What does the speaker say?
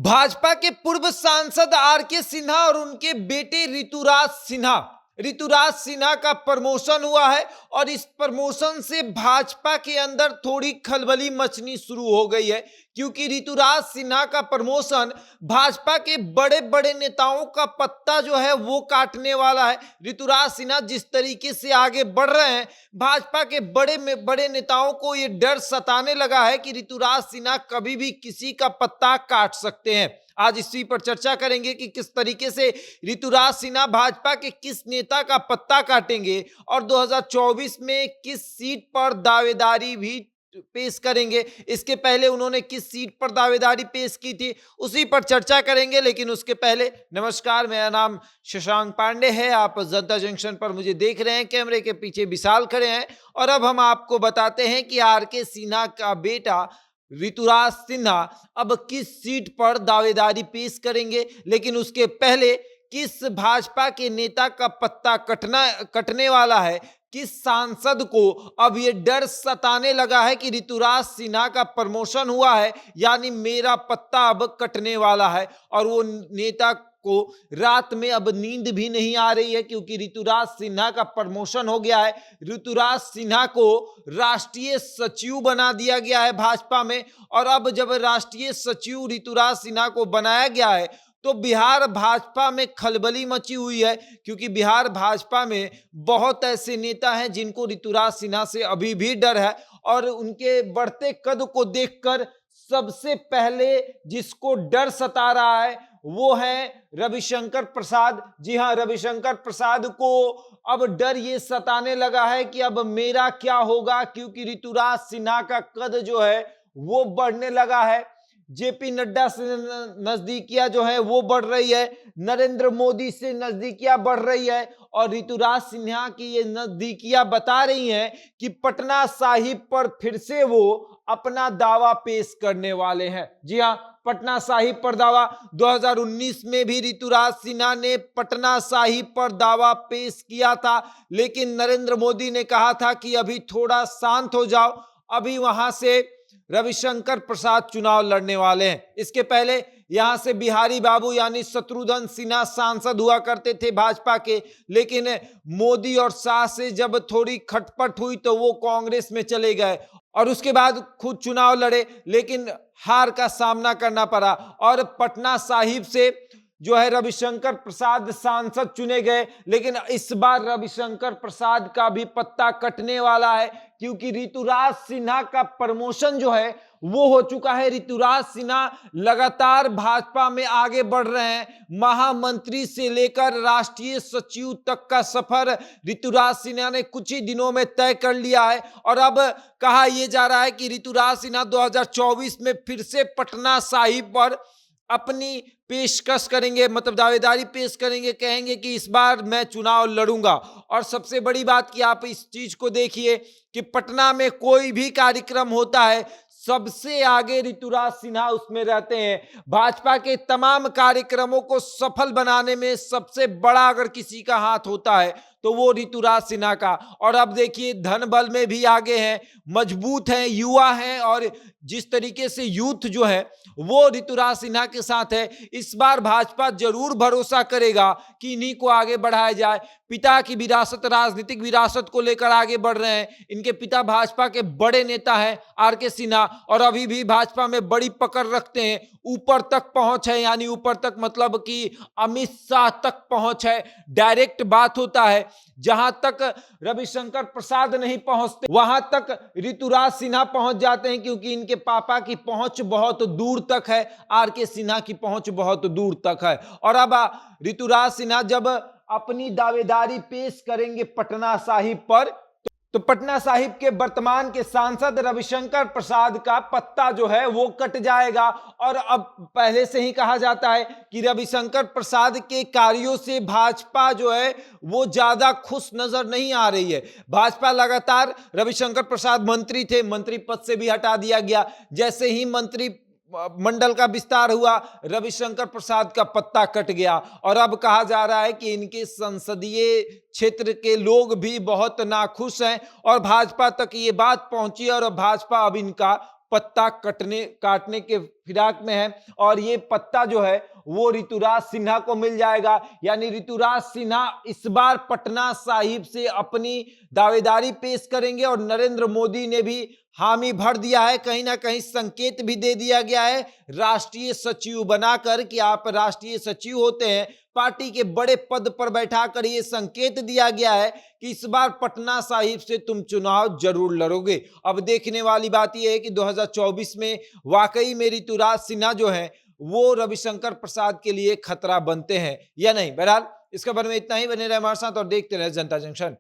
भाजपा के पूर्व सांसद आर.के. सिन्हा और उनके बेटे ऋतुराज सिन्हा का प्रमोशन हुआ है और इस प्रमोशन से भाजपा के अंदर थोड़ी खलबली मचनी शुरू हो गई है, क्योंकि ऋतुराज सिन्हा का प्रमोशन भाजपा के बड़े बड़े नेताओं का पत्ता जो है वो काटने वाला है। ऋतुराज सिन्हा जिस तरीके से आगे बढ़ रहे हैं, भाजपा के बड़े नेताओं को ये डर सताने लगा है कि ऋतुराज सिन्हा कभी भी किसी का पत्ता काट सकते हैं। आज इसी पर चर्चा करेंगे कि किस तरीके से ऋतुराज सिन्हा भाजपा के किस नेता का पत्ता काटेंगे और 2024 में किस सीट पर दावेदारी भी पेश करेंगे। इसके पहले उन्होंने किस सीट पर दावेदारी पेश की थी, उसी पर चर्चा करेंगे। लेकिन उसके पहले नमस्कार, मेरा नाम शशांक पांडे है। आप जनता जंक्शन पर मुझे देख रहे हैं, कैमरे के पीछे विशाल खड़े हैं और अब हम आपको बताते हैं कि आर.के. सिन्हा का बेटा ऋतुराज सिन्हा अब किस सीट पर दावेदारी पेश करेंगे। लेकिन उसके पहले किस भाजपा के नेता का पत्ता कटने वाला है, किस सांसद को अब ये डर सताने लगा है कि ऋतुराज सिन्हा का प्रमोशन हुआ है, यानी मेरा पत्ता अब कटने वाला है। और वो नेता को रात में अब नींद भी नहीं आ रही है, क्योंकि ऋतुराज सिन्हा का प्रमोशन हो गया है। ऋतुराज सिन्हा को राष्ट्रीय सचिव बना दिया गया है भाजपा में, और अब जब राष्ट्रीय सचिव ऋतुराज सिन्हा को बनाया गया है तो बिहार भाजपा में खलबली मची हुई है, क्योंकि बिहार भाजपा में बहुत ऐसे नेता हैं जिनको ऋतुराज सिन्हा से अभी भी डर है। और उनके बढ़ते कद को देखकर सबसे पहले जिसको डर सता रहा है वो है रविशंकर प्रसाद। जी हां, रविशंकर प्रसाद को अब डर ये सताने लगा है कि अब मेरा क्या होगा, क्योंकि ऋतुराज सिन्हा का कद जो है वो बढ़ने लगा है। जेपी नड्डा से नजदीकियां जो है वो बढ़ रही है, नरेंद्र मोदी से नजदीकियां बढ़ रही है, और ऋतुराज सिन्हा की ये नजदीकियां बता रही हैं कि पटना साहिब पर फिर से वो अपना दावा पेश करने वाले हैं। जी हां, पटना साहिब पर दावा 2019 में भी ऋतुराज सिन्हा ने पटना साहिब पर दावा पेश किया था, लेकिन नरेंद्र मोदी ने कहा था कि अभी थोड़ा शांत हो जाओ, अभी वहां से रविशंकर प्रसाद चुनाव लड़ने वाले हैं। इसके पहले यहां से बिहारी बाबू यानी शत्रुघ्न सिन्हा सांसद हुआ करते थे भाजपा के, लेकिन मोदी और शाह से जब थोड़ी खटपट हुई तो वो कांग्रेस में चले गए और उसके बाद खुद चुनाव लड़े, लेकिन हार का सामना करना पड़ा और पटना साहिब से जो है रविशंकर प्रसाद सांसद चुने गए। लेकिन इस बार रविशंकर प्रसाद का भी पत्ता कटने वाला है, क्योंकि ऋतुराज सिन्हा का प्रमोशन जो है वो हो चुका है। ऋतुराज सिन्हा लगातार भाजपा में आगे बढ़ रहे हैं। महामंत्री से लेकर राष्ट्रीय सचिव तक का सफर ऋतुराज सिन्हा ने कुछ ही दिनों में तय कर लिया है, और अब कहा यह जा रहा है कि ऋतुराज सिन्हा 2024 में फिर से पटना साहिब पर अपनी पेशकश करेंगे, मतलब दावेदारी पेश करेंगे, कहेंगे कि इस बार मैं चुनाव लड़ूंगा। और सबसे बड़ी बात कि आप इस चीज को देखिए कि पटना में कोई भी कार्यक्रम होता है, सबसे आगे ऋतुराज सिन्हा उसमें रहते हैं। भाजपा के तमाम कार्यक्रमों को सफल बनाने में सबसे बड़ा अगर किसी का हाथ होता है तो वो ऋतुराज सिन्हा का। और अब देखिए धन बल में भी आगे हैं, मजबूत हैं, युवा हैं, और जिस तरीके से यूथ जो है वो ऋतुराज सिन्हा के साथ है। इस बार भाजपा जरूर भरोसा करेगा कि इन्हीं को आगे बढ़ाया जाए। पिता की विरासत, राजनीतिक विरासत को लेकर आगे बढ़ रहे हैं। इनके पिता भाजपा के बड़े नेता हैं आर.के. सिन्हा, और अभी भी भाजपा में बड़ी पकड़ रखते हैं। ऊपर तक पहुंच है, यानी ऊपर तक मतलब कि अमित शाह तक पहुंच है। डायरेक्ट बात होता है, जहां तक रविशंकर प्रसाद नहीं पहुंचते वहां तक ऋतुराज सिन्हा पहुंच जाते हैं, क्योंकि इनके पापा की पहुंच बहुत दूर तक है, आर.के. सिन्हा की पहुंच बहुत दूर तक है। और अब ऋतुराज सिन्हा जब अपनी दावेदारी पेश करेंगे पटना साहिब पर, तो पटना साहिब के वर्तमान के सांसद रविशंकर प्रसाद का पत्ता जो है वो कट जाएगा। और अब पहले से ही कहा जाता है कि रविशंकर प्रसाद के कार्यों से भाजपा जो है वो ज्यादा खुश नजर नहीं आ रही है। भाजपा लगातार, रविशंकर प्रसाद मंत्री थे, मंत्री पद से भी हटा दिया गया। जैसे ही मंत्री मंडल का विस्तार हुआ, रविशंकर प्रसाद का पत्ता कट गया, और अब कहा जा रहा है कि इनके संसदीय क्षेत्र के लोग भी बहुत नाखुश हैं और भाजपा तक ये बात पहुंची और भाजपा अब इनका पत्ता काटने के फिराक में है और ये पत्ता जो है वो ऋतुराज सिन्हा को मिल जाएगा। यानी ऋतुराज सिन्हा इस बार पटना साहिब से अपनी दावेदारी पेश करेंगे और नरेंद्र मोदी ने भी हामी भर दिया है, कहीं ना कहीं संकेत भी दे दिया गया है राष्ट्रीय सचिव बनाकर कि आप राष्ट्रीय सचिव होते हैं, पार्टी के बड़े पद पर बैठाकर ये संकेत दिया गया है कि इस बार पटना साहिब से तुम चुनाव जरूर लड़ोगे। अब देखने वाली बात यह है कि 2024 में वाकई में ऋतुराज सिन्हा जो है वो रविशंकर प्रसाद के लिए खतरा बनते हैं या नहीं। बहरहाल इसके बारे में इतना ही, बने रहे हमारे साथ और देखते रहे जनता जंक्शन।